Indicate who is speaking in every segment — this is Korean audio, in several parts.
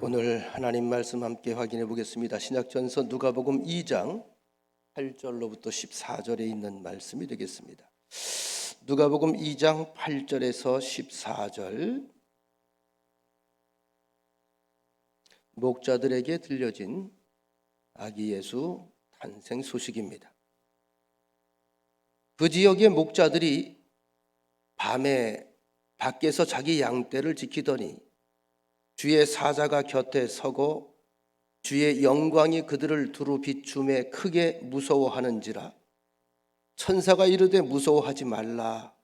Speaker 1: 오늘 하나님 말씀 함께 확인해 보겠습니다. 신약전서 누가복음 2장 8절로부터 14절에 있는 말씀이 되겠습니다. 누가복음 2장 8절에서 14절. 목자들에게 들려진 아기 예수 탄생 소식입니다. 그 지역의 목자들이 밤에 밖에서 자기 양떼를 지키더니 주의 사자가 곁에 서고 주의 영광이 그들을 두루 비춤에 크게 무서워하는지라. 천사가 이르되 무서워하지 말라.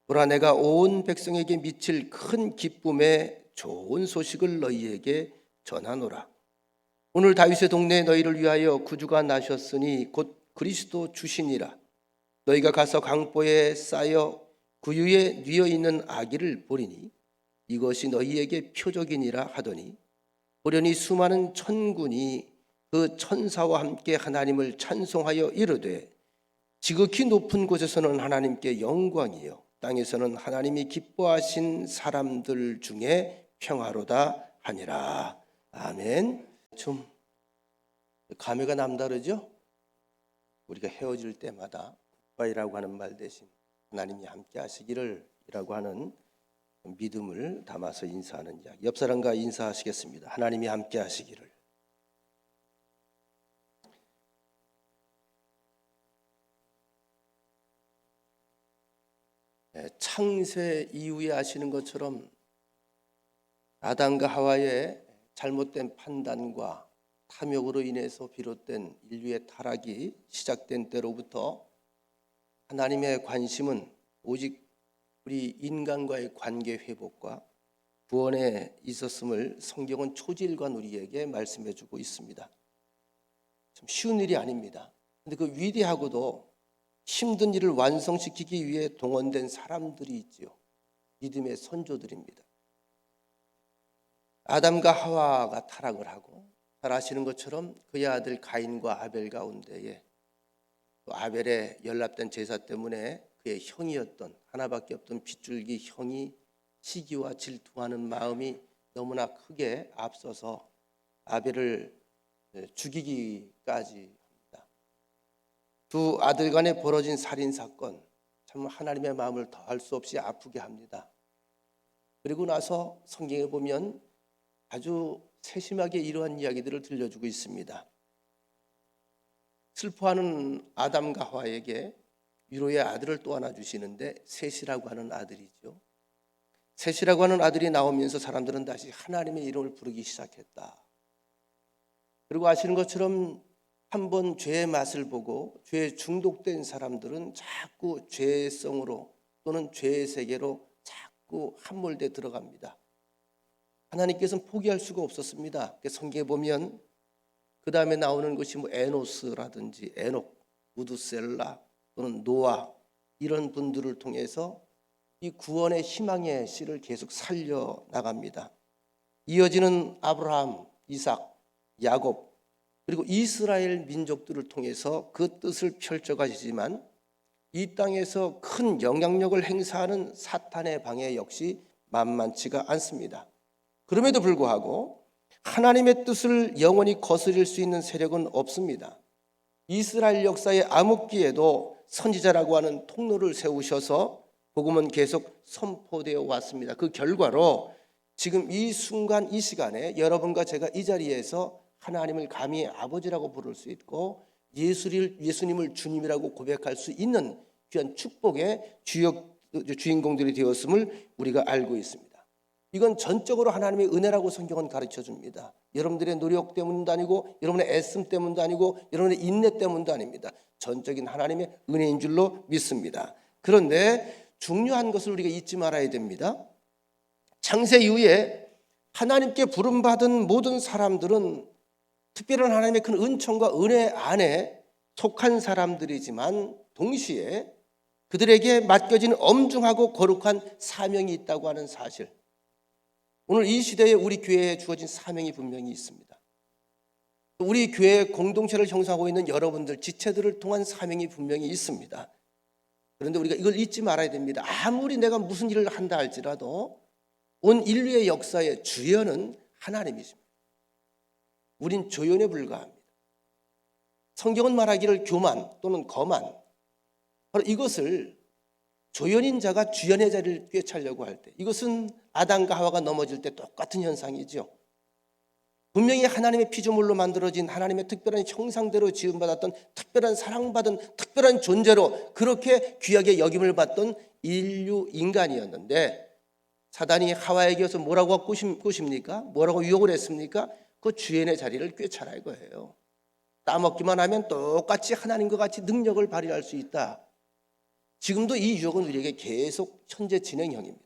Speaker 1: 보라, 내가 온 백성에게 미칠 큰 기쁨의 좋은 소식을 너희에게 전하노라. 오늘 다윗의 동네에 너희를 위하여 구주가 나셨으니 곧 그리스도 주시니라. 너희가 가서 강보에 쌓여 구유에 뉘어 있는 아기를 보리니 이것이 너희에게 표적이니라 하더니 보려니 수많은 천군이 그 천사와 함께 하나님을 찬송하여 이르되 지극히 높은 곳에서는 하나님께 영광이요 땅에서는 하나님이 기뻐하신 사람들 중에 평화로다 하니라. 아멘. 좀 감회가 남다르죠? 우리가 헤어질 때마다 굿바이라고 하는 말 대신 하나님이 함께 하시기를 이라고 하는 믿음을 담아서 인사하는 이야기. 옆 사람과 인사하시겠습니다. 하나님이 함께 하시기를. 창세 이후에 아시는 것처럼 아담과 하와의 잘못된 판단과 탐욕으로 인해서 비롯된 인류의 타락이 시작된 때로부터 하나님의 관심은 오직 우리 인간과의 관계 회복과 구원에 있었음을 성경은 초지일관 우리에게 말씀해 주고 있습니다. 참 쉬운 일이 아닙니다. 그런데 그 위대하고도 힘든 일을 완성시키기 위해 동원된 사람들이 있지요. 믿음의 선조들입니다. 아담과 하와가 타락을 하고 잘 아시는 것처럼 그의 아들 가인과 아벨 가운데에 또 아벨의 연합된 제사 때문에 그의 형이었던 하나밖에 없던 핏줄기 형이 시기와 질투하는 마음이 너무나 크게 앞서서 아벨을 죽이기까지 합니다. 두 아들 간에 벌어진 살인 사건, 참 하나님의 마음을 더할 수 없이 아프게 합니다. 그리고 나서 성경에 보면 아주 세심하게 이러한 이야기들을 들려주고 있습니다. 슬퍼하는 아담과 하와에게 위로의 아들을 또 하나 주시는데 셋이라고 하는 아들이죠. 셋이라고 하는 아들이 나오면서 사람들은 다시 하나님의 이름을 부르기 시작했다. 그리고 아시는 것처럼 한번 죄의 맛을 보고 죄에 중독된 사람들은 자꾸 죄성으로 또는 죄의 세계로 자꾸 함몰돼 들어갑니다. 하나님께서는 포기할 수가 없었습니다. 성경에 보면 그 다음에 나오는 것이 에노스라든지 에녹, 무두셀라 또는 노아 이런 분들을 통해서 이 구원의 희망의 씨를 계속 살려 나갑니다. 이어지는 아브라함, 이삭, 야곱 그리고 이스라엘 민족들을 통해서 그 뜻을 펼쳐가시지만 이 땅에서 큰 영향력을 행사하는 사탄의 방해 역시 만만치가 않습니다. 그럼에도 불구하고 하나님의 뜻을 영원히 거스릴 수 있는 세력은 없습니다. 이스라엘 역사의 암흑기에도 선지자라고 하는 통로를 세우셔서 복음은 계속 선포되어 왔습니다. 그 결과로 지금 이 순간 이 시간에 여러분과 제가 이 자리에서 하나님을 감히 아버지라고 부를 수 있고 예수님을 주님이라고 고백할 수 있는 귀한 축복의 주인공들이 되었음을 우리가 알고 있습니다. 이건 전적으로 하나님의 은혜라고 성경은 가르쳐 줍니다. 여러분들의 노력 때문도 아니고 여러분의 애씀 때문도 아니고 여러분의 인내 때문도 아닙니다. 전적인 하나님의 은혜인 줄로 믿습니다. 그런데 중요한 것을 우리가 잊지 말아야 됩니다. 창세 이후에 하나님께 부름받은 모든 사람들은 특별한 하나님의 큰 은총과 은혜 안에 속한 사람들이지만 동시에 그들에게 맡겨진 엄중하고 거룩한 사명이 있다고 하는 사실, 오늘 이 시대에 우리 교회에 주어진 사명이 분명히 있습니다. 우리 교회 공동체를 형성하고 있는 여러분들 지체들을 통한 사명이 분명히 있습니다. 그런데 우리가 이걸 잊지 말아야 됩니다. 아무리 내가 무슨 일을 한다 할지라도 온 인류의 역사의 주연은 하나님이십니다. 우린 조연에 불과합니다. 성경은 말하기를 교만 또는 거만, 바로 이것을 조연인 자가 주연의 자리를 꿰차려고 할 때, 이것은 아담과 하와가 넘어질 때 똑같은 현상이죠. 분명히 하나님의 피조물로 만들어진 하나님의 특별한 형상대로 지음받았던 특별한 사랑받은 특별한 존재로 그렇게 귀하게 여김을 받던 인간이었는데, 사단이 하와에게 와서 뭐라고 꼬십니까? 뭐라고 유혹을 했습니까? 그 주연의 자리를 꿰차라 이거예요. 따먹기만 하면 똑같이 하나님과 같이 능력을 발휘할 수 있다. 지금도 이 유혹은 우리에게 계속 현재 진행형입니다.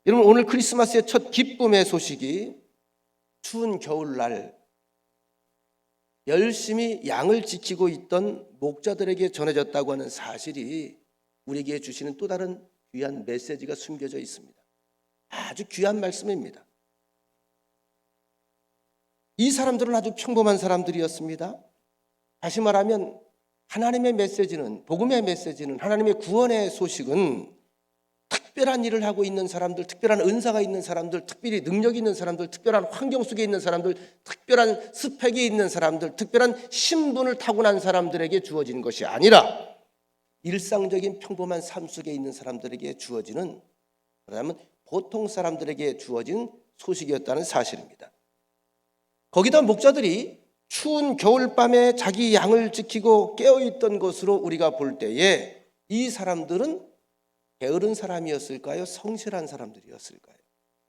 Speaker 1: 여러분, 오늘 크리스마스의 첫 기쁨의 소식이 추운 겨울날 열심히 양을 지키고 있던 목자들에게 전해졌다고 하는 사실이 우리에게 주시는 또 다른 귀한 메시지가 숨겨져 있습니다. 아주 귀한 말씀입니다. 이 사람들은 아주 평범한 사람들이었습니다. 다시 말하면 하나님의 메시지는, 복음의 메시지는, 하나님의 구원의 소식은 특별한 일을 하고 있는 사람들, 특별한 은사가 있는 사람들, 특별히 능력이 있는 사람들, 특별한 환경 속에 있는 사람들, 특별한 스펙이 있는 사람들, 특별한 신분을 타고난 사람들에게 주어진 것이 아니라 일상적인 평범한 삶 속에 있는 사람들에게 주어지는, 그러면 보통 사람들에게 주어진 소식이었다는 사실입니다. 거기다 목자들이 추운 겨울밤에 자기 양을 지키고 깨어있던 것으로 우리가 볼 때에 이 사람들은 게으른 사람이었을까요? 성실한 사람들이었을까요?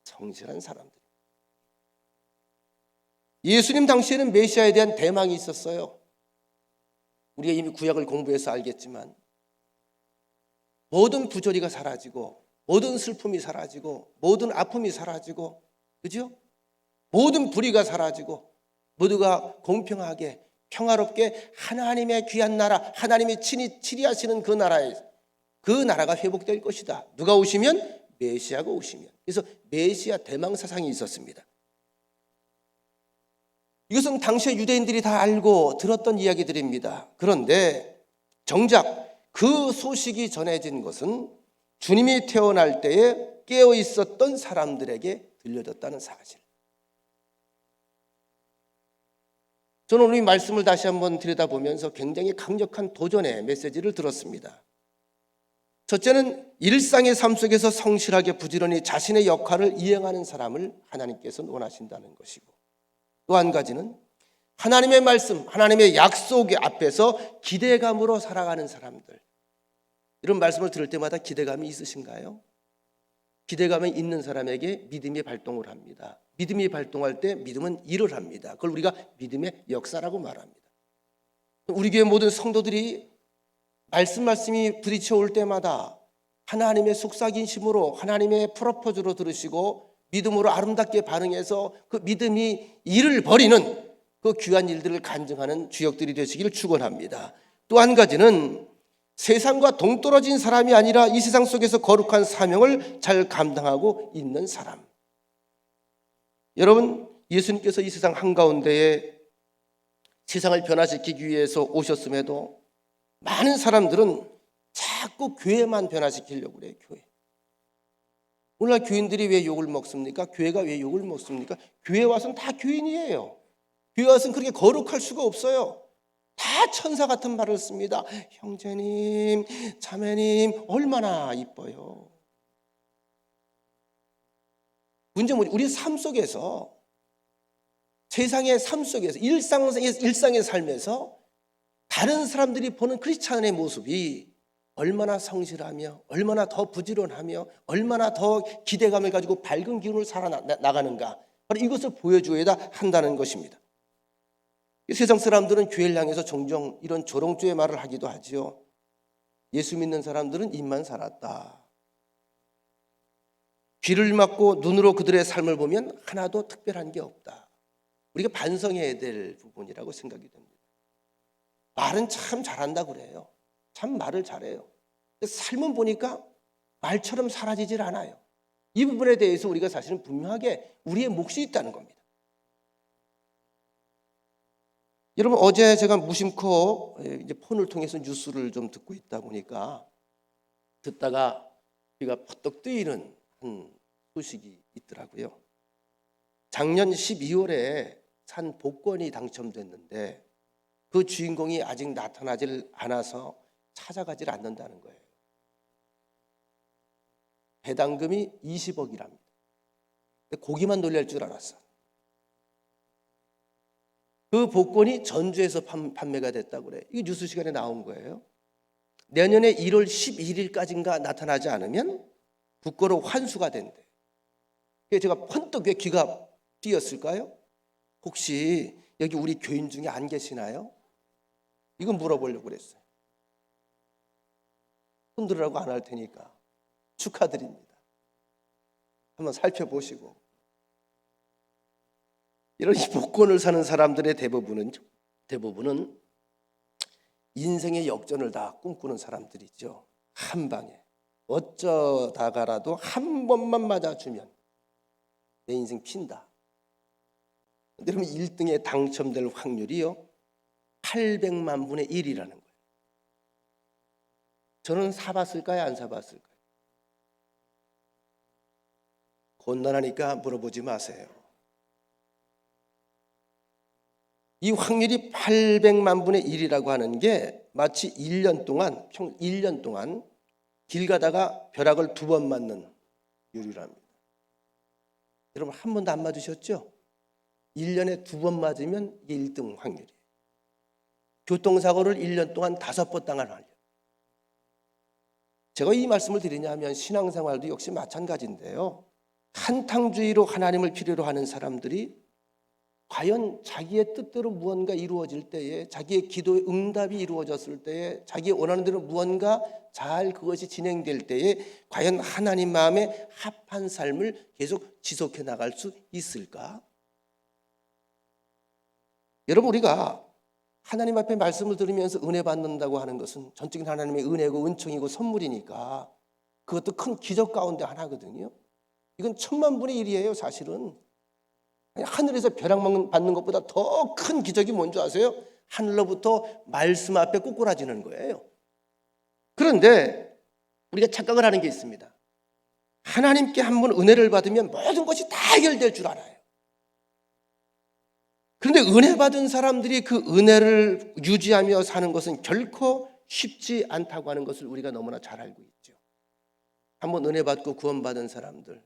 Speaker 1: 성실한 사람들. 예수님 당시에는 메시아에 대한 대망이 있었어요. 우리가 이미 구약을 공부해서 알겠지만 모든 부조리가 사라지고 모든 슬픔이 사라지고 모든 아픔이 사라지고, 그죠? 모든 불의가 사라지고 모두가 공평하게 평화롭게 하나님의 귀한 나라, 하나님이 친히 치리하시는 그 나라가 회복될 것이다. 누가 오시면? 메시아가 오시면. 그래서 메시아 대망 사상이 있었습니다. 이것은 당시의 유대인들이 다 알고 들었던 이야기들입니다. 그런데 정작 그 소식이 전해진 것은 주님이 태어날 때에 깨어 있었던 사람들에게 들려졌다는 사실. 저는 오늘 이 말씀을 다시 한번 들여다보면서 굉장히 강력한 도전의 메시지를 들었습니다. 첫째는 일상의 삶 속에서 성실하게 부지런히 자신의 역할을 이행하는 사람을 하나님께서는 원하신다는 것이고, 또 한 가지는 하나님의 말씀, 하나님의 약속 앞에서 기대감으로 살아가는 사람들. 이런 말씀을 들을 때마다 기대감이 있으신가요? 기대감이 있는 사람에게 믿음이 발동을 합니다. 믿음이 발동할 때 믿음은 일을 합니다. 그걸 우리가 믿음의 역사라고 말합니다. 우리 교회 모든 성도들이 말씀이 부딪혀 올 때마다 하나님의 속삭임심으로, 하나님의 프로포즈로 들으시고 믿음으로 아름답게 반응해서 그 믿음이 일을 벌이는 그 귀한 일들을 간증하는 주역들이 되시기를 축원합니다. 또 한 가지는 세상과 동떨어진 사람이 아니라 이 세상 속에서 거룩한 사명을 잘 감당하고 있는 사람. 여러분, 예수님께서 이 세상 한가운데에 세상을 변화시키기 위해서 오셨음에도 많은 사람들은 자꾸 교회만 변화시키려고 그래요. 교회. 오늘날 교인들이 왜 욕을 먹습니까? 교회가 왜 욕을 먹습니까? 교회 와서는 다 교인이에요. 교회 와서는 그렇게 거룩할 수가 없어요. 다 천사 같은 말을 씁니다. 형제님, 자매님, 얼마나 이뻐요. 문제는 우리 삶 속에서, 세상의 삶 속에서, 일상의 삶에서 다른 사람들이 보는 크리스찬의 모습이 얼마나 성실하며 얼마나 더 부지런하며 얼마나 더 기대감을 가지고 밝은 기운을 살아나가는가, 바로 이것을 보여줘야 한다는 것입니다. 세상 사람들은 교회를 향해서 종종 이런 조롱조의 말을 하기도 하지요. 예수 믿는 사람들은 입만 살았다. 귀를 막고 눈으로 그들의 삶을 보면 하나도 특별한 게 없다. 우리가 반성해야 될 부분이라고 생각이 됩니다. 말은 참 잘한다 그래요. 참 말을 잘해요. 삶은 보니까 말처럼 사라지질 않아요. 이 부분에 대해서 우리가 사실은 분명하게 우리의 몫이 있다는 겁니다. 여러분, 어제 제가 무심코 이제 폰을 통해서 뉴스를 좀 듣고 있다 보니까 듣다가 귀가 퍼뜩 뜨이는 한 소식이 있더라고요. 작년 12월에 산 복권이 당첨됐는데 그 주인공이 아직 나타나질 않아서 찾아가질 않는다는 거예요. 배당금이 20억이랍니다. 고기만 놀랄 줄 알았어. 그 복권이 전주에서 판매가 됐다고 그래. 이게 뉴스 시간에 나온 거예요. 내년에 1월 11일까지인가 나타나지 않으면 국고로 환수가 된대. 그래서 제가 번뜩 왜 귀가 띄었을까요? 혹시 여기 우리 교인 중에 안 계시나요? 이거 물어보려고 그랬어요. 손들으라고 안 할 테니까 축하드립니다. 한번 살펴보시고. 이런 복권을 사는 사람들의 대부분은 인생의 역전을 다 꿈꾸는 사람들이죠. 한 방에 어쩌다가라도 한 번만 맞아주면 내 인생 핀다. 근데 그러면 1등에 당첨될 확률이요 800만 분의 1이라는 거예요. 저는 사봤을까요? 안 사봤을까요? 곤란하니까 물어보지 마세요. 이 확률이 800만 분의 1이라고 하는 게 마치 1년 동안 길 가다가 벼락을 2번 맞는 율이랍니다. 여러분 한 번도 안 맞으셨죠? 1년에 2번 맞으면 이게 1등 확률이에요. 교통사고를 1년 동안 5번 당할 확률. 제가 이 말씀을 드리냐면 신앙생활도 역시 마찬가지인데요. 한탕주의로 하나님을 필요로 하는 사람들이 과연 자기의 뜻대로 무언가 이루어질 때에, 자기의 기도의 응답이 이루어졌을 때에, 자기의 원하는 대로 무언가 잘 그것이 진행될 때에 과연 하나님 마음에 합한 삶을 계속 지속해 나갈 수 있을까? 여러분, 우리가 하나님 앞에 말씀을 들으면서 은혜 받는다고 하는 것은 전적인 하나님의 은혜고 은총이고 선물이니까 그것도 큰 기적 가운데 하나거든요. 이건 1000만분의 1이에요. 사실은 하늘에서 벼락 받는 것보다 더 큰 기적이 뭔지 아세요? 하늘로부터 말씀 앞에 꼬꾸라지는 거예요. 그런데 우리가 착각을 하는 게 있습니다. 하나님께 한번 은혜를 받으면 모든 것이 다 해결될 줄 알아요. 그런데 은혜 받은 사람들이 그 은혜를 유지하며 사는 것은 결코 쉽지 않다고 하는 것을 우리가 너무나 잘 알고 있죠. 한번 은혜 받고 구원받은 사람들,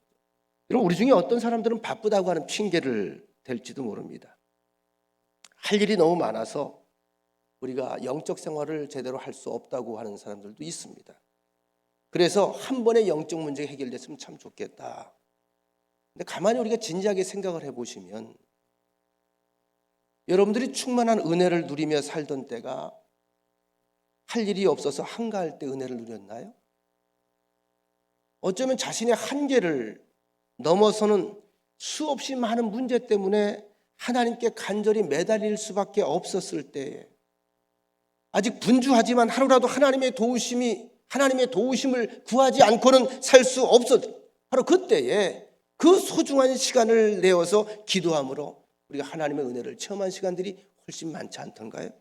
Speaker 1: 여러분 우리 중에 어떤 사람들은 바쁘다고 하는 핑계를 댈지도 모릅니다. 할 일이 너무 많아서 우리가 영적 생활을 제대로 할 수 없다고 하는 사람들도 있습니다. 그래서 한 번에 영적 문제가 해결됐으면 참 좋겠다. 근데 가만히 우리가 진지하게 생각을 해보시면 여러분들이 충만한 은혜를 누리며 살던 때가 할 일이 없어서 한가할 때 은혜를 누렸나요? 어쩌면 자신의 한계를 넘어서는 수없이 많은 문제 때문에 하나님께 간절히 매달릴 수밖에 없었을 때에, 아직 분주하지만 하루라도 하나님의 도우심을 구하지 않고는 살 수 없었, 바로 그때에 그 소중한 시간을 내어서 기도함으로 우리가 하나님의 은혜를 체험한 시간들이 훨씬 많지 않던가요?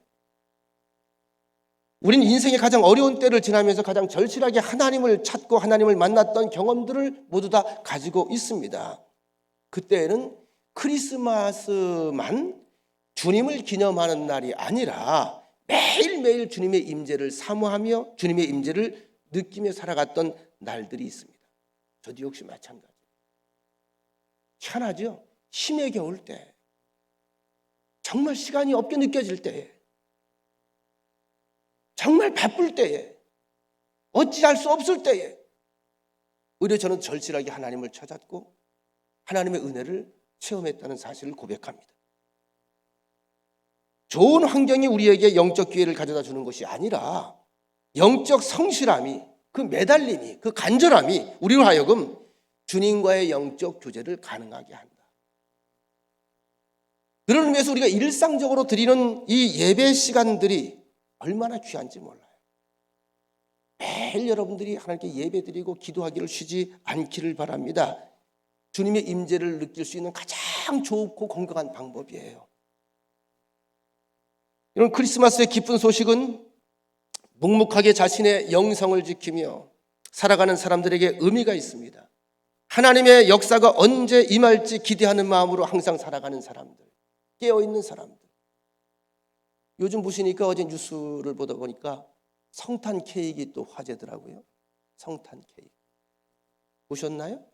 Speaker 1: 우리는 인생의 가장 어려운 때를 지나면서 가장 절실하게 하나님을 찾고 하나님을 만났던 경험들을 모두 다 가지고 있습니다. 그때에는 크리스마스만 주님을 기념하는 날이 아니라 매일매일 주님의 임재를 사모하며 주님의 임재를 느끼며 살아갔던 날들이 있습니다. 저도 역시 마찬가지예요. 희한하죠? 힘에 겨울 때, 정말 시간이 없게 느껴질 때에, 정말 바쁠 때에, 어찌할 수 없을 때에 오히려 저는 절실하게 하나님을 찾았고 하나님의 은혜를 체험했다는 사실을 고백합니다. 좋은 환경이 우리에게 영적 기회를 가져다 주는 것이 아니라 영적 성실함이, 그 매달림이, 그 간절함이 우리로 하여금 주님과의 영적 교제를 가능하게 한다. 그런 의미에서 우리가 일상적으로 드리는 이 예배 시간들이 얼마나 귀한지 몰라요. 매일 여러분들이 하나님께 예배드리고 기도하기를 쉬지 않기를 바랍니다. 주님의 임재를 느낄 수 있는 가장 좋고 건강한 방법이에요. 이런 크리스마스의 기쁜 소식은 묵묵하게 자신의 영성을 지키며 살아가는 사람들에게 의미가 있습니다. 하나님의 역사가 언제 임할지 기대하는 마음으로 항상 살아가는 사람들, 깨어있는 사람들. 요즘 보시니까 어제 뉴스를 보다 보니까 성탄 케이크 또 화제더라고요. 성탄 케이크 보셨나요?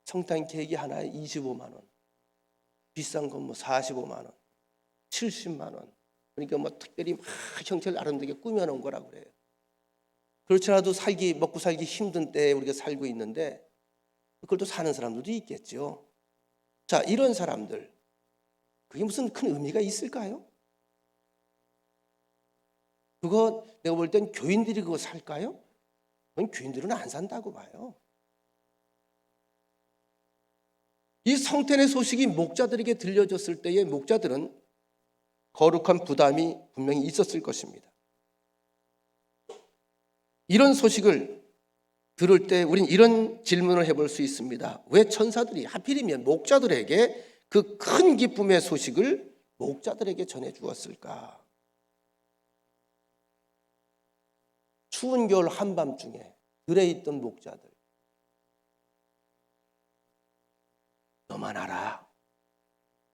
Speaker 1: 성탄 케이크 하나에 25만 원, 비싼 건 뭐 45만 원, 70만 원. 그러니까 뭐 특별히 막 형체를 아름답게 꾸며놓은 거라고 그래요. 그렇지라도 먹고 살기 힘든 때에 우리가 살고 있는데 그걸 또 사는 사람들도 있겠죠. 자, 이런 사람들, 그게 무슨 큰 의미가 있을까요? 그거 내가 볼 땐 교인들이 그거 살까요? 그건 교인들은 안 산다고 봐요. 이 성탄의 소식이 목자들에게 들려졌을 때에 목자들은 거룩한 부담이 분명히 있었을 것입니다. 이런 소식을 들을 때 우린 이런 질문을 해볼 수 있습니다. 왜 천사들이 하필이면 목자들에게 그 큰 기쁨의 소식을 목자들에게 전해 주었을까? 추운 겨울 한밤중에 들에 있던 목자들, 너만 알아,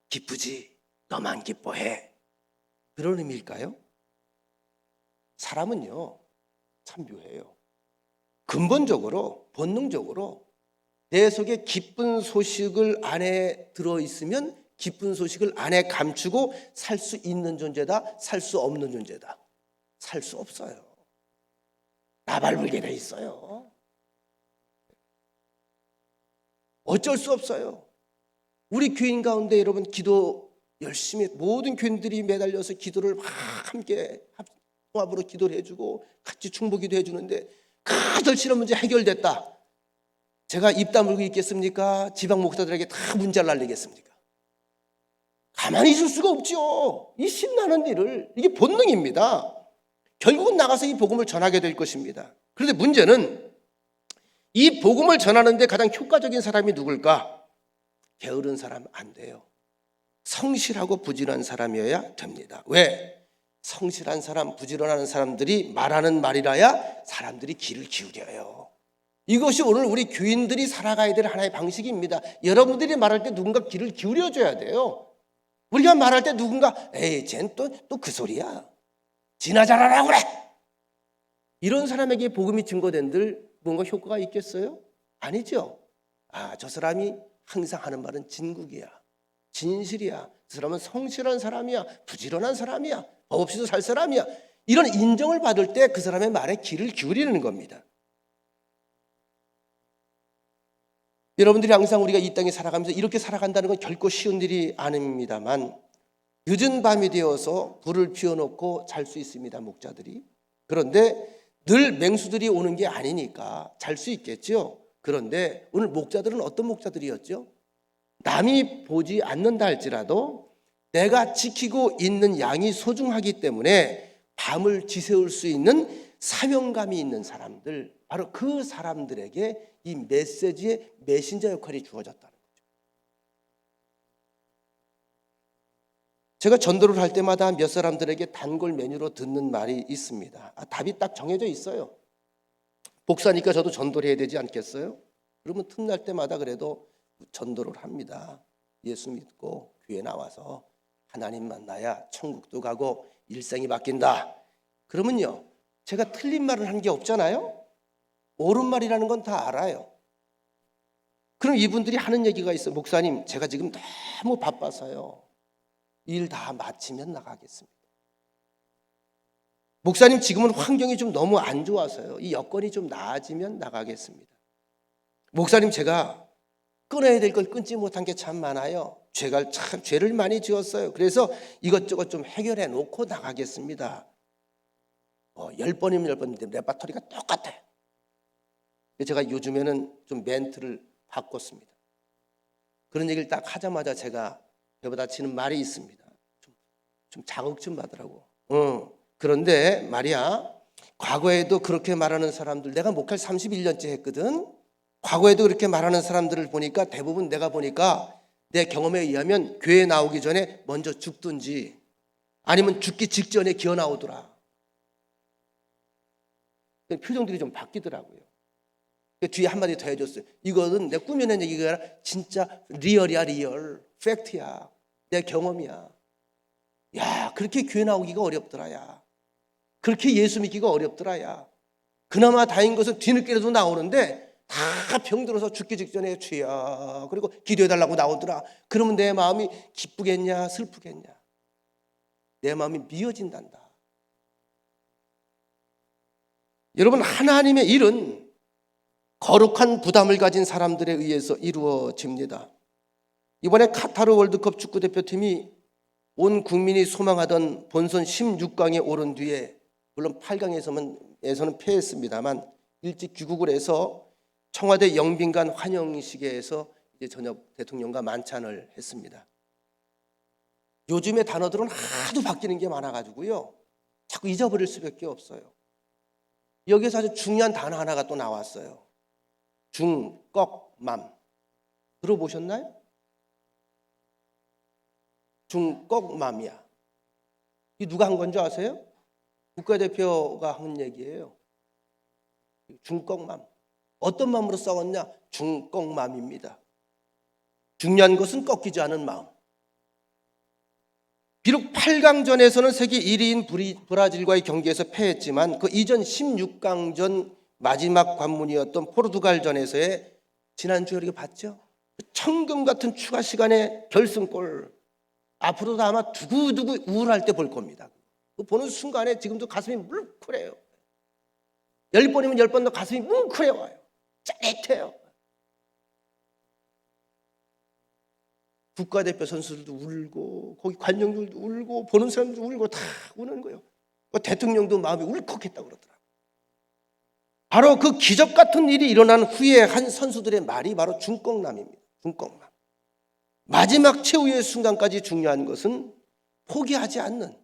Speaker 1: 기쁘지, 너만 기뻐해, 그런 의미일까요? 사람은요 참 묘해요. 근본적으로 본능적으로 내 속에 기쁜 소식을 안에 들어있으면 기쁜 소식을 안에 감추고 살 수 있는 존재다, 살 수 없는 존재다. 살 수 없어요. 나발불게 돼 있어요. 어쩔 수 없어요. 우리 교인 가운데 여러분 기도 열심히 모든 교인들이 매달려서 기도를 막 함께 통합으로 기도를 해주고 같이 중보기도 해주는데 절실한 문제 해결됐다. 제가 입 다물고 있겠습니까? 지방 목사들에게 다 문자를 날리겠습니까? 가만히 있을 수가 없죠. 이 신나는 일을, 이게 본능입니다. 결국은 나가서 이 복음을 전하게 될 것입니다. 그런데 문제는 이 복음을 전하는데 가장 효과적인 사람이 누굴까? 게으른 사람 안 돼요. 성실하고 부지런한 사람이어야 됩니다. 왜? 성실한 사람, 부지런한 사람들이 말하는 말이라야 사람들이 귀를 기울여요. 이것이 오늘 우리 교인들이 살아가야 될 하나의 방식입니다. 여러분들이 말할 때 누군가 귀를 기울여줘야 돼요. 우리가 말할 때 누군가 에이 쟨 또 그 소리야, 지나 잘하라고 그래, 이런 사람에게 복음이 증거된들 뭔가 효과가 있겠어요? 아니죠. 저 사람이 항상 하는 말은 진국이야, 진실이야, 저 사람은 성실한 사람이야, 부지런한 사람이야, 법 없이도 살 사람이야, 이런 인정을 받을 때 그 사람의 말에 귀를 기울이는 겁니다. 여러분들이 항상 우리가 이 땅에 살아가면서 이렇게 살아간다는 건 결코 쉬운 일이 아닙니다만 늦은 밤이 되어서 불을 피워놓고 잘 수 있습니다, 목자들이. 그런데 늘 맹수들이 오는 게 아니니까 잘 수 있겠죠. 그런데 오늘 목자들은 어떤 목자들이었죠? 남이 보지 않는다 할지라도 내가 지키고 있는 양이 소중하기 때문에 밤을 지새울 수 있는 사명감이 있는 사람들, 바로 그 사람들에게 이 메시지의 메신저 역할이 주어졌다는 거죠. 제가 전도를 할 때마다 몇 사람들에게 단골 메뉴로 듣는 말이 있습니다. 답이 딱 정해져 있어요. 목사니까 저도 전도를 해야 되지 않겠어요? 그러면 틈날 때마다 그래도 전도를 합니다. 예수 믿고 교회 나와서 하나님 만나야 천국도 가고 일생이 바뀐다. 그러면요, 제가 틀린 말을 한 게 없잖아요. 옳은 말이라는 건 다 알아요. 그럼 이분들이 하는 얘기가 있어요. 목사님, 제가 지금 너무 바빠서요, 일 다 마치면 나가겠습니다. 목사님, 지금은 환경이 좀 너무 안 좋아서요, 이 여건이 좀 나아지면 나가겠습니다. 목사님, 제가 끊어야 될 걸 끊지 못한 게 참 많아요. 제가 참 죄를 많이 지었어요. 그래서 이것저것 좀 해결해 놓고 나가겠습니다. 10번이면 10번인데 레파토리가 똑같아요. 제가 요즘에는 좀 멘트를 바꿨습니다. 그런 얘기를 딱 하자마자 제가 배받아치는 말이 있습니다. 좀 자극 좀 받으라고. 그런데 말이야, 과거에도 그렇게 말하는 사람들, 내가 목회를 31년째 했거든. 과거에도 그렇게 말하는 사람들을 보니까 대부분 내가 보니까 내 경험에 의하면 교회 나오기 전에 먼저 죽든지 아니면 죽기 직전에 기어 나오더라. 표정들이 좀 바뀌더라고요. 뒤에 한마디 더 해줬어요. 이거는 내 꾸며낸 얘기가 아니라 진짜 리얼이야, 리얼. 팩트야. 내 경험이야. 야, 그렇게 교회 나오기가 어렵더라, 야. 그렇게 예수 믿기가 어렵더라, 야. 그나마 다행인 것은 뒤늦게라도 나오는데 다 병들어서 죽기 직전에 주여 그리고 기도해달라고 나오더라. 그러면 내 마음이 기쁘겠냐 슬프겠냐. 내 마음이 미어진단다. 여러분, 하나님의 일은 거룩한 부담을 가진 사람들에 의해서 이루어집니다. 이번에 카타르 월드컵 축구대표팀이 온 국민이 소망하던 본선 16강에 오른 뒤에, 물론 8강에서는 패했습니다만 일찍 귀국을 해서 청와대 영빈관 환영식에서 이제 저녁 대통령과 만찬을 했습니다. 요즘의 단어들은 하도 바뀌는 게 많아가지고요, 자꾸 잊어버릴 수밖에 없어요. 여기서 아주 중요한 단어 하나가 또 나왔어요. 중꺽맘. 들어보셨나요? 중꺽맘이야. 이 누가 한 건지 아세요? 국가대표가 한 얘기예요. 중꺽맘. 어떤 마음으로 싸웠냐? 중꺽맘입니다. 중요한 것은 꺾이지 않은 마음. 비록 8강전에서는 세계 1위인 브라질과의 경기에서 패했지만 그 이전 16강전 마지막 관문이었던 포르투갈전에서의, 지난주에 우리가 봤죠? 천금 같은 추가 시간의 결승골. 앞으로도 아마 두고두고 우울할 때 볼 겁니다. 그 보는 순간에 지금도 가슴이 뭉클해요. 10번이면 10번 더 가슴이 뭉클해 와요. 짜릿해요. 국가대표 선수들도 울고 거기 관중들도 울고 보는 사람들도 울고 다 우는 거예요. 대통령도 마음이 울컥했다고 그러더라고요. 바로 그 기적 같은 일이 일어난 후에 한 선수들의 말이 바로 중꺽남입니다. 중꺽남. 마지막 최후의 순간까지 중요한 것은 포기하지 않는,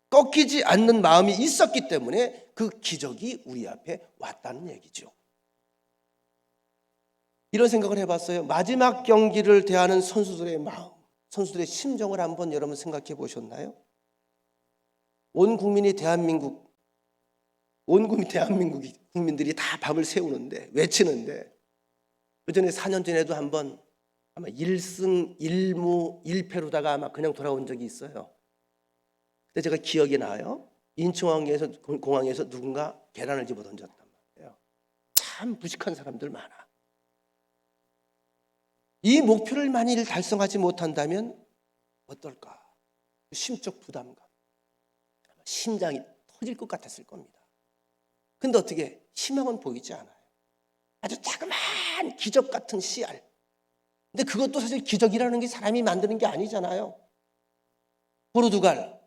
Speaker 1: 꺾이지 않는 마음이 있었기 때문에 그 기적이 우리 앞에 왔다는 얘기죠. 이런 생각을 해봤어요. 마지막 경기를 대하는 선수들의 마음, 선수들의 심정을 한번 여러분 생각해 보셨나요? 온 국민이 대한민국 국민들이 다 밤을 새우는데, 외치는데, 그전에 4년 전에도 한번 아마 1승 1무 1패로다가 아마 그냥 돌아온 적이 있어요. 근데 제가 기억이 나요. 인천공항에서 누군가 계란을 집어 던졌단 말이에요. 참 무식한 사람들 많아. 이 목표를 만일 달성하지 못한다면 어떨까? 심적 부담감, 심장이 터질 것 같았을 겁니다. 근데 어떻게 희망은 보이지 않아요. 아주 자그마한 기적 같은 씨알. 근데 그것도 사실 기적이라는 게 사람이 만드는 게 아니잖아요. 포르투갈,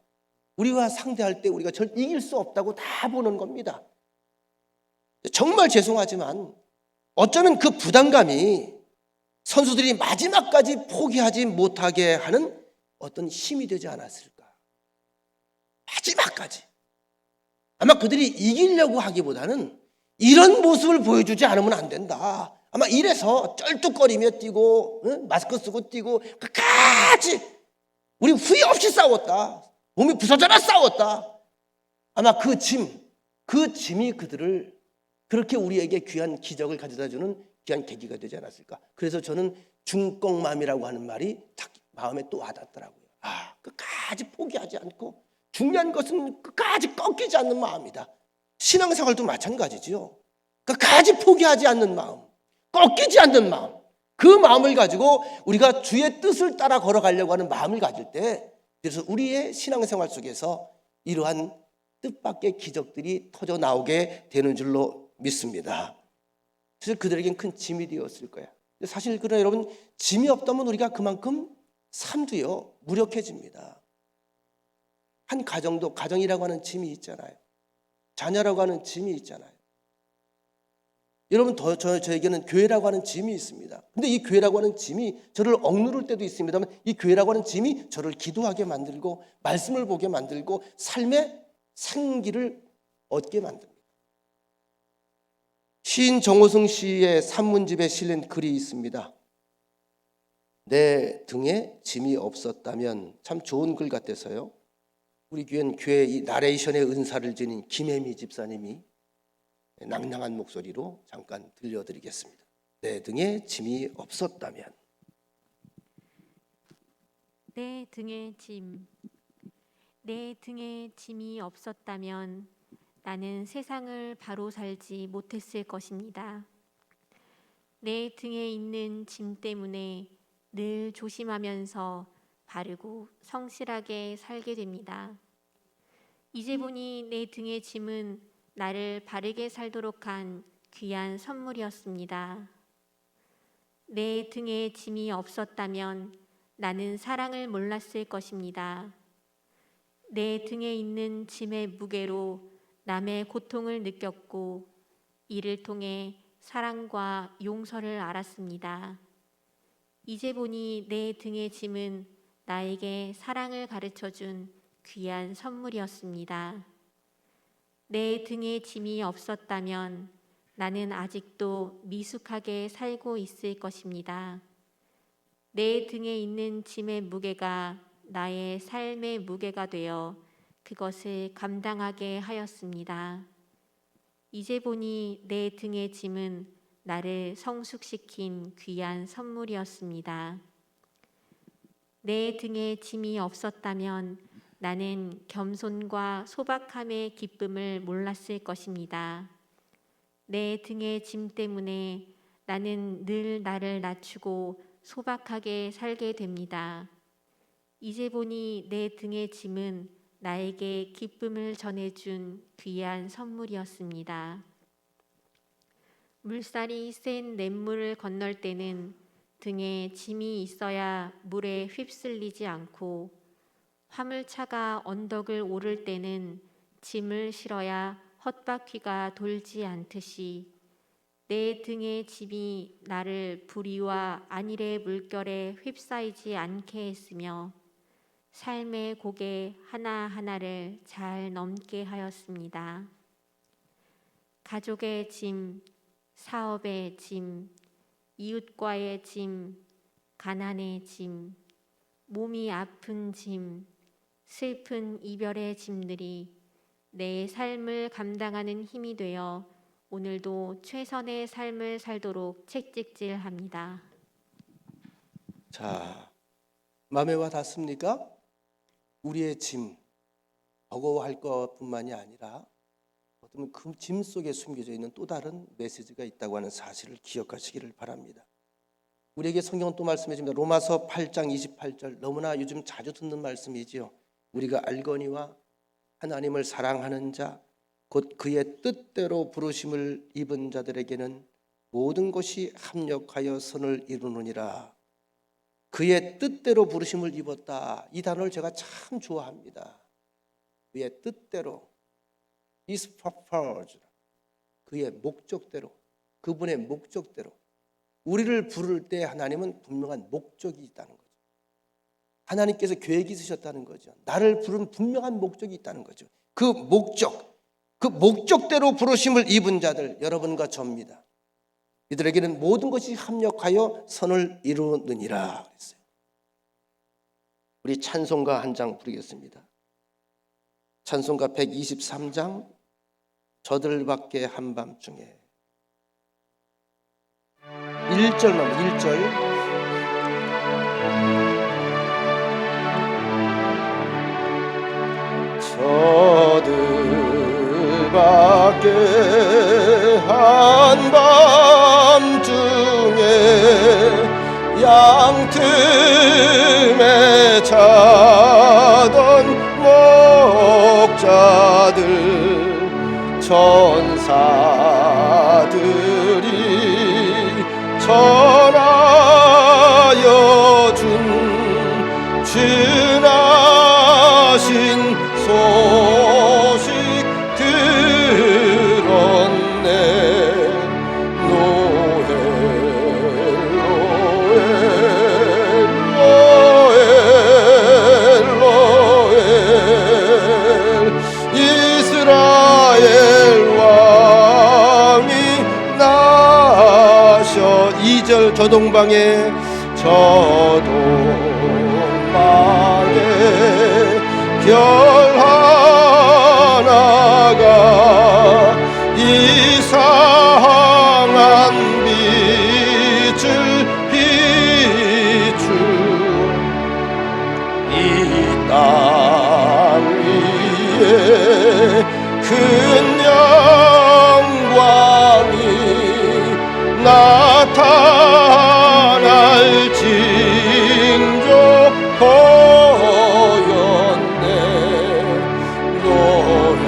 Speaker 1: 우리와 상대할 때 우리가 절 이길 수 없다고 다 보는 겁니다. 정말 죄송하지만 어쩌면 그 부담감이 선수들이 마지막까지 포기하지 못하게 하는 어떤 힘이 되지 않았을까. 마지막까지. 아마 그들이 이기려고 하기보다는 이런 모습을 보여주지 않으면 안 된다. 아마 이래서 쩔뚝거리며 뛰고, 마스크 쓰고 뛰고 끝까지 우리 후회 없이 싸웠다. 몸이 부서져라 싸웠다. 아마 그 짐이 그들을 그렇게 우리에게 귀한 기적을 가져다주는 귀한 계기가 되지 않았을까. 그래서 저는 중꺽맘이라고 하는 말이 딱 마음에 또 와닿더라고요. 끝까지 포기하지 않고, 중요한 것은 끝까지 꺾이지 않는 마음이다. 신앙생활도 마찬가지지요. 끝까지 포기하지 않는 마음, 꺾이지 않는 마음, 그 마음을 가지고 우리가 주의 뜻을 따라 걸어가려고 하는 마음을 가질 때, 그래서 우리의 신앙생활 속에서 이러한 뜻밖의 기적들이 터져 나오게 되는 줄로 믿습니다. 사실 그들에겐 큰 짐이 되었을 거야. 사실 그러나 여러분, 짐이 없다면 우리가 그만큼 삶도요 무력해집니다. 한 가정이라고 하는 짐이 있잖아요. 자녀라고 하는 짐이 있잖아요. 여러분, 저에게는 교회라고 하는 짐이 있습니다. 근데 이 교회라고 하는 짐이 저를 억누를 때도 있습니다만, 이 교회라고 하는 짐이 저를 기도하게 만들고 말씀을 보게 만들고 삶의 생기를 얻게 만듭니다. 시인 정호승 씨의 산문집에 실린 글이 있습니다. 내 등에 짐이 없었다면. 참 좋은 글 같아서요. 우리 교회 이 나레이션의 은사를 지닌 김혜미 집사님이 낭낭한 목소리로 잠깐 들려드리겠습니다. 내 등에 짐이 없었다면.
Speaker 2: 내 등에 짐. 내 등에 짐이 없었다면 나는 세상을 바로 살지 못했을 것입니다. 내 등에 있는 짐 때문에 늘 조심하면서 바르고 성실하게 살게 됩니다. 이제 보니 내 등의 짐은 나를 바르게 살도록 한 귀한 선물이었습니다. 내 등에 짐이 없었다면 나는 사랑을 몰랐을 것입니다. 내 등에 있는 짐의 무게로 남의 고통을 느꼈고 이를 통해 사랑과 용서를 알았습니다. 이제 보니 내 등의 짐은 나에게 사랑을 가르쳐준 귀한 선물이었습니다. 내 등에 짐이 없었다면 나는 아직도 미숙하게 살고 있을 것입니다. 내 등에 있는 짐의 무게가 나의 삶의 무게가 되어 그것을 감당하게 하였습니다. 이제 보니 내 등의 짐은 나를 성숙시킨 귀한 선물이었습니다. 내 등에 짐이 없었다면 나는 겸손과 소박함의 기쁨을 몰랐을 것입니다. 내 등의 짐 때문에 나는 늘 나를 낮추고 소박하게 살게 됩니다. 이제 보니 내 등의 짐은 나에게 기쁨을 전해준 귀한 선물이었습니다. 물살이 센 냇물을 건널 때는 등에 짐이 있어야 물에 휩쓸리지 않고 화물차가 언덕을 오를 때는 짐을 실어야 헛바퀴가 돌지 않듯이 내 등의 짐이 나를 불의와 안일의 물결에 휩싸이지 않게 했으며 삶의 고개 하나하나를 잘 넘게 하였습니다. 가족의 짐, 사업의 짐, 이웃과의 짐, 가난의 짐, 몸이 아픈 짐, 슬픈 이별의 짐들이 내 삶을 감당하는 힘이 되어 오늘도 최선의 삶을 살도록 책찍질합니다.
Speaker 1: 자, 마음에 와 닿습니까? 우리의 짐, 버거워할 것뿐만이 아니라 어쩌면 그 짐 속에 숨겨져 있는 또 다른 메시지가 있다고 하는 사실을 기억하시기를 바랍니다. 우리에게 성경은 또 말씀해 줍니다. 로마서 8장 28절, 너무나 요즘 자주 듣는 말씀이지요. 우리가 알거니와 하나님을 사랑하는 자, 곧 그의 뜻대로 부르심을 입은 자들에게는 모든 것이 합력하여 선을 이루느니라. 그의 뜻대로 부르심을 입었다. 이 단어를 제가 참 좋아합니다. 그의 뜻대로, His purpose, 그의 목적대로, 그분의 목적대로. 우리를 부를 때 하나님은 분명한 목적이 있다는 거죠. 하나님께서 계획이 있으셨다는 거죠. 나를 부른 분명한 목적이 있다는 거죠. 그 목적대로 부르심을 입은 자들, 여러분과 저입니다. 이들에게는 모든 것이 합력하여 선을 이루느니라 그랬어요. 우리 찬송가 한 장 부르겠습니다. 찬송가 123장, 저들밖에 한밤중에 1절만 1절. 저들밖에 한밤중에 양틈에 자던 목자들 천사들이 전하여 준 진하신 소식 들었네. 노엘 노엘 노엘 이스라엘 왕이 나셔. 2절 저동방에 별 하나가 이 땅 위에 큰 영광이 나타날징조 보였네. 로엘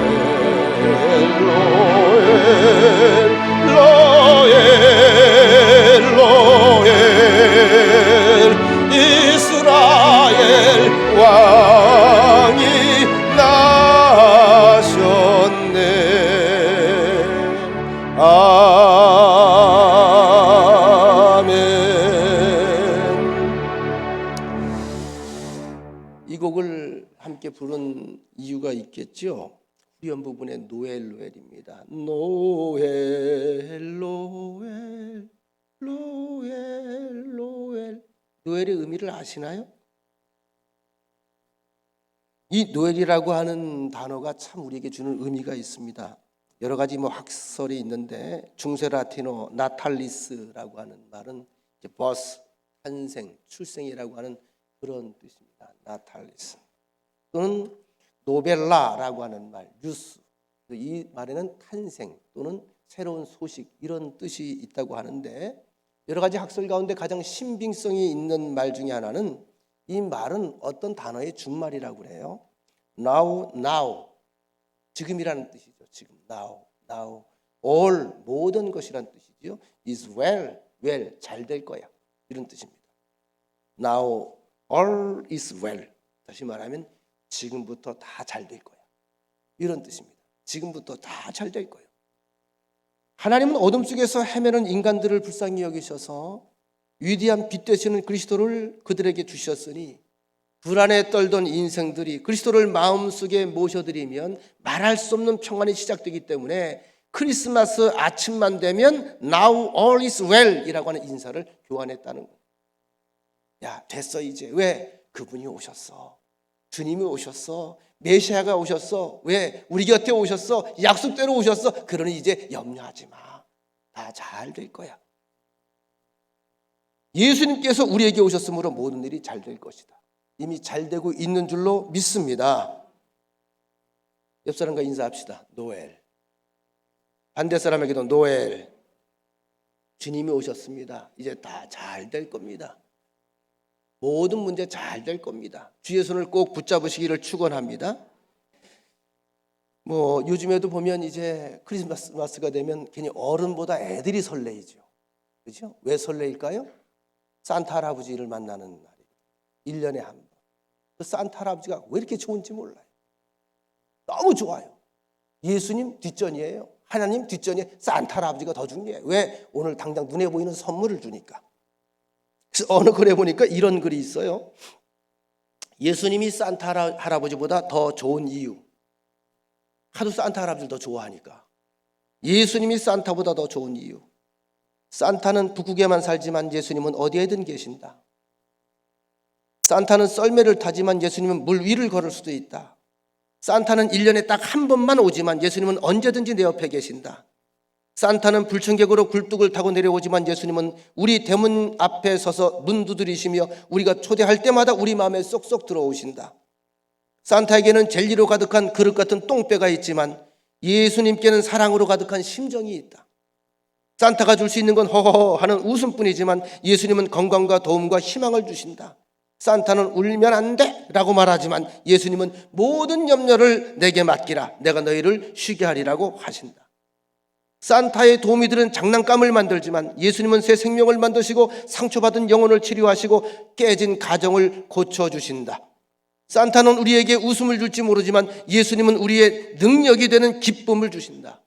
Speaker 1: 로엘 로엘 이스라엘 왕이 나셨네. 아멘. 이 곡을 함께 부른 이유가 있겠죠. 후렴 부분에 노엘 로엘입니다. 노엘 로엘 로엘 로엘. 노엘의 의미를 아시나요? 이 노엘이라고 하는 단어가 참 우리에게 주는 의미가 있습니다. 여러 가지 학설이 있는데 중세 라틴어 나탈리스라고 하는 말은 버스, 탄생, 출생이라고 하는 그런 뜻입니다. 나탈리스. 또는 노벨라라고 하는 말, 뉴스. 이 말에는 탄생 또는 새로운 소식 이런 뜻이 있다고 하는데 여러 가지 학설 가운데 가장 신빙성이 있는 말 중에 하나는 이 말은 어떤 단어의 준말이라고 그래요. now, 지금이라는 뜻이죠. 지금, now. all, 모든 것이라는 뜻이죠. is well, 잘 될 거야. 이런 뜻입니다. now, all is well. 다시 말하면 지금부터 다 잘 될 거야. 이런 뜻입니다. 지금부터 다 잘 될 거예요. 하나님은 어둠 속에서 헤매는 인간들을 불쌍히 여기셔서 위대한 빛 되시는 그리스도를 그들에게 주셨으니 불안에 떨던 인생들이 그리스도를 마음속에 모셔드리면 말할 수 없는 평안이 시작되기 때문에 크리스마스 아침만 되면 Now all is well 이라고 하는 인사를 교환했다는 거예요. 야, 됐어 이제. 왜? 그분이 오셨어. 주님이 오셨어. 메시아가 오셨어. 왜? 우리 곁에 오셨어. 약속대로 오셨어. 그러니 이제 염려하지 마. 다 잘 될 거야. 예수님께서 우리에게 오셨으므로 모든 일이 잘 될 것이다. 이미 잘 되고 있는 줄로 믿습니다. 옆 사람과 인사합시다. 노엘. 반대 사람에게도 노엘. 주님이 오셨습니다. 이제 다 잘 될 겁니다. 모든 문제 잘 될 겁니다. 주의 손을 꼭 붙잡으시기를 축원합니다. 요즘에도 보면 이제 크리스마스가 되면 괜히 어른보다 애들이 설레이죠. 그렇죠? 왜 설레일까요? 산타 할아버지를 만나는 날이에요. 1년에 한 번. 그 산타 할아버지가 왜 이렇게 좋은지 몰라요. 너무 좋아요. 예수님 뒷전이에요. 하나님 뒷전이에요. 산타 할아버지가 더 중요해요. 왜? 오늘 당장 눈에 보이는 선물을 주니까. 그래서 어느 글에 보니까 이런 글이 있어요. 예수님이 산타 할아버지보다 더 좋은 이유. 하도 산타 할아버지를 더 좋아하니까. 예수님이 산타보다 더 좋은 이유. 산타는 북극에만 살지만 예수님은 어디에든 계신다. 산타는 썰매를 타지만 예수님은 물 위를 걸을 수도 있다. 산타는 1년에 딱 한 번만 오지만 예수님은 언제든지 내 옆에 계신다. 산타는 불청객으로 굴뚝을 타고 내려오지만 예수님은 우리 대문 앞에 서서 문 두드리시며 우리가 초대할 때마다 우리 마음에 쏙쏙 들어오신다. 산타에게는 젤리로 가득한 그릇 같은 똥배가 있지만 예수님께는 사랑으로 가득한 심정이 있다. 산타가 줄 수 있는 건 허허허 하는 웃음뿐이지만 예수님은 건강과 도움과 희망을 주신다. 산타는 울면 안 돼 라고 말하지만 예수님은 모든 염려를 내게 맡기라. 내가 너희를 쉬게 하리라고 하신다. 산타의 도우미들은 장난감을 만들지만 예수님은 새 생명을 만드시고 상처받은 영혼을 치료하시고 깨진 가정을 고쳐주신다. 산타는 우리에게 웃음을 줄지 모르지만 예수님은 우리의 능력이 되는 기쁨을 주신다.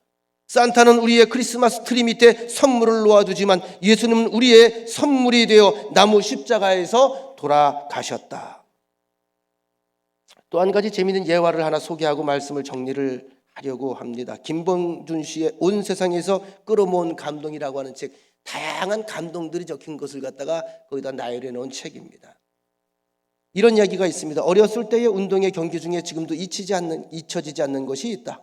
Speaker 1: 산타는 우리의 크리스마스 트리 밑에 선물을 놓아두지만 예수님은 우리의 선물이 되어 나무 십자가에서 돌아가셨다. 또 한 가지 재미있는 예화를 하나 소개하고 말씀을 정리를 하려고 합니다. 김범준 씨의 온 세상에서 끌어모은 감동이라고 하는 책, 다양한 감동들이 적힌 것을 갖다가 거기다 나열해 놓은 책입니다. 이런 이야기가 있습니다. 어렸을 때의 운동의 경기 중에 지금도 잊혀지지 않는 것이 있다.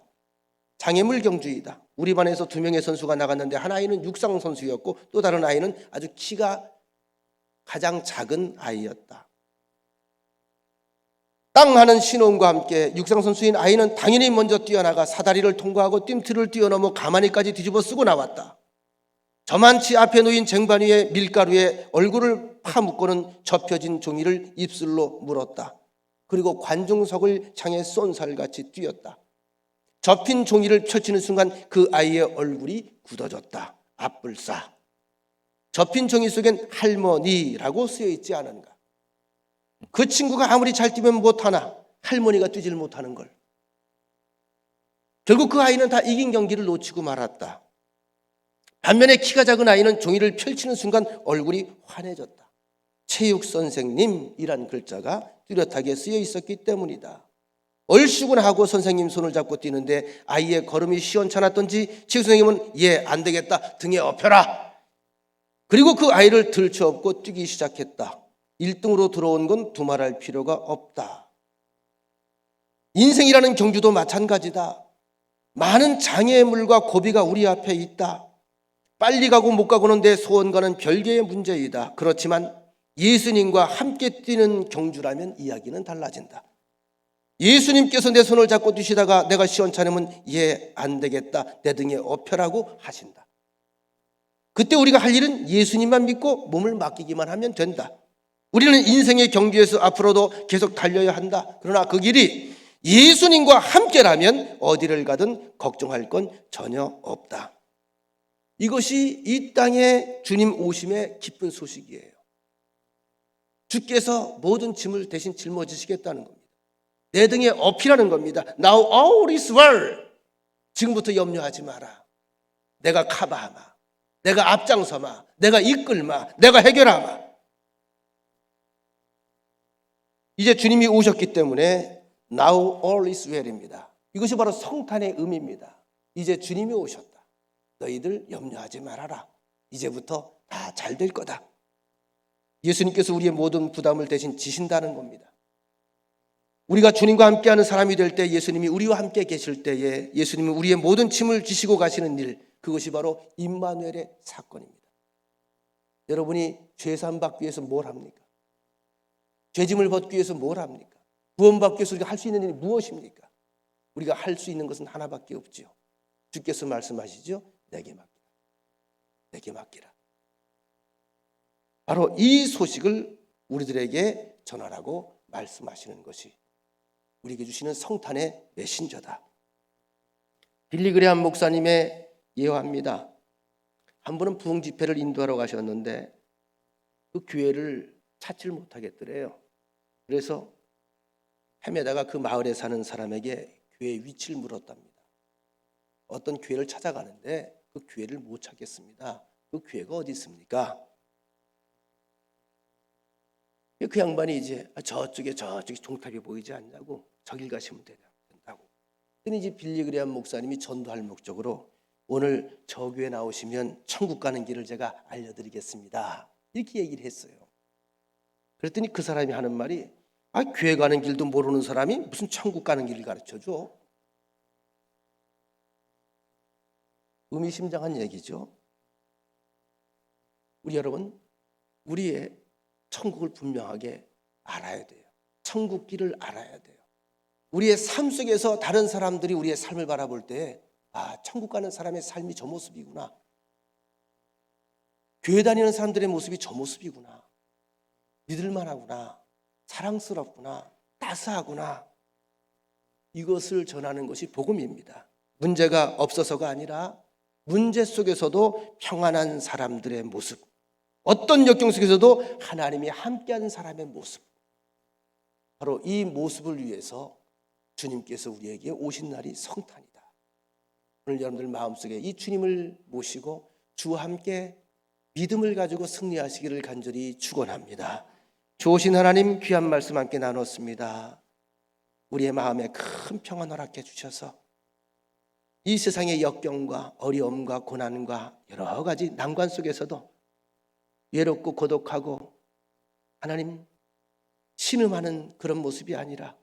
Speaker 1: 장애물 경주이다. 우리 반에서 2명의 선수가 나갔는데 한 아이는 육상 선수였고 또 다른 아이는 아주 키가 가장 작은 아이였다. 땅 하는 신혼과 함께 육상선수인 아이는 당연히 먼저 뛰어나가 사다리를 통과하고 뜀틀을 뛰어넘어 가마니까지 뒤집어 쓰고 나왔다. 저만치 앞에 놓인 쟁반 위에 밀가루에 얼굴을 파묻고는 접혀진 종이를 입술로 물었다. 그리고 관중석을 향해 쏜살같이 뛰었다. 접힌 종이를 펼치는 순간 그 아이의 얼굴이 굳어졌다. 앞불싸. 접힌 종이 속엔 할머니라고 쓰여있지 않은가. 그 친구가 아무리 잘 뛰면 못하나 할머니가 뛰질 못하는 걸. 결국 그 아이는 다 이긴 경기를 놓치고 말았다. 반면에 키가 작은 아이는 종이를 펼치는 순간 얼굴이 환해졌다. 체육 선생님이란 글자가 뚜렷하게 쓰여 있었기 때문이다. 얼씨구나 하고 선생님 손을 잡고 뛰는데 아이의 걸음이 시원찮았던지 체육 선생님은 안 되겠다, 등에 업혀라. 그리고 그 아이를 들쳐업고 뛰기 시작했다. 1등으로 들어온 건 두말할 필요가 없다. 인생이라는 경주도 마찬가지다. 많은 장애물과 고비가 우리 앞에 있다. 빨리 가고 못 가고는 내 소원과는 별개의 문제이다. 그렇지만 예수님과 함께 뛰는 경주라면 이야기는 달라진다. 예수님께서 내 손을 잡고 뛰시다가 내가 시원찮으면 안 되겠다, 내 등에 업혀라고 하신다. 그때 우리가 할 일은 예수님만 믿고 몸을 맡기기만 하면 된다. 우리는 인생의 경주에서 앞으로도 계속 달려야 한다. 그러나 그 길이 예수님과 함께라면 어디를 가든 걱정할 건 전혀 없다. 이것이 이 땅에 주님 오심의 기쁜 소식이에요. 주께서 모든 짐을 대신 짊어지시겠다는 겁니다. 내 등에 업히라는 겁니다. Now all is well. 지금부터 염려하지 마라. 내가 커버하마, 내가 앞장서마, 내가 이끌마, 내가 해결하마. 이제 주님이 오셨기 때문에 Now all is well입니다. 이것이 바로 성탄의 의미입니다. 이제 주님이 오셨다. 너희들 염려하지 말아라. 이제부터 다 잘 될 거다. 예수님께서 우리의 모든 부담을 대신 지신다는 겁니다. 우리가 주님과 함께하는 사람이 될 때, 예수님이 우리와 함께 계실 때에 예수님은 우리의 모든 짐을 지시고 가시는 일, 그것이 바로 임마누엘의 사건입니다. 여러분이 죄사함 받기 위해서 뭘 합니까? 죄짐을 벗기 위해서 뭘 합니까? 구원받기 위해서 우리가 할 수 있는 일이 무엇입니까? 우리가 할 수 있는 것은 하나밖에 없지요. 주께서 말씀하시죠. 내게 맡기라. 내게 맡기라. 바로 이 소식을 우리들에게 전하라고 말씀하시는 것이 우리에게 주시는 성탄의 메신저다. 빌리 그레함 목사님의 예화입니다. 한 번은 부흥 집회를 인도하러 가셨는데 그 교회를 찾지를 못하겠더래요. 그래서 헤매다가 그 마을에 사는 사람에게 교회 위치를 물었답니다. 어떤 교회를 찾아가는데 그 교회를 못 찾겠습니다. 그 교회가 어디 있습니까? 그 양반이 이제 저쪽에 종탑이 보이지 않냐고, 저길 가시면 된다고. 근데 이제 빌리 그레함 목사님이 전도할 목적으로 오늘 저 교회 나오시면 천국 가는 길을 제가 알려드리겠습니다. 이렇게 얘기를 했어요. 그랬더니 그 사람이 하는 말이 교회 가는 길도 모르는 사람이 무슨 천국 가는 길을 가르쳐줘. 의미심장한 얘기죠. 우리 여러분, 우리의 천국을 분명하게 알아야 돼요. 천국 길을 알아야 돼요. 우리의 삶 속에서 다른 사람들이 우리의 삶을 바라볼 때 천국 가는 사람의 삶이 저 모습이구나. 교회 다니는 사람들의 모습이 저 모습이구나. 믿을만하구나. 사랑스럽구나. 따스하구나. 이것을 전하는 것이 복음입니다. 문제가 없어서가 아니라 문제 속에서도 평안한 사람들의 모습, 어떤 역경 속에서도 하나님이 함께하는 사람의 모습, 바로 이 모습을 위해서 주님께서 우리에게 오신 날이 성탄이다. 오늘 여러분들 마음속에 이 주님을 모시고 주와 함께 믿음을 가지고 승리하시기를 간절히 축원합니다. 좋으신 하나님, 귀한 말씀 함께 나눴습니다. 우리의 마음에 큰 평안 허락해 주셔서 이 세상의 역경과 어려움과 고난과 여러 가지 난관 속에서도 외롭고 고독하고 하나님 신음하는 그런 모습이 아니라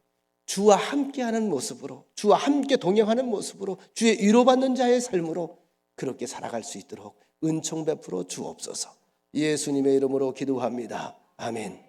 Speaker 1: 주와 함께하는 모습으로, 주와 함께 동행하는 모습으로, 주의 위로받는 자의 삶으로 그렇게 살아갈 수 있도록 은총 베풀어 주옵소서. 예수님의 이름으로 기도합니다. 아멘.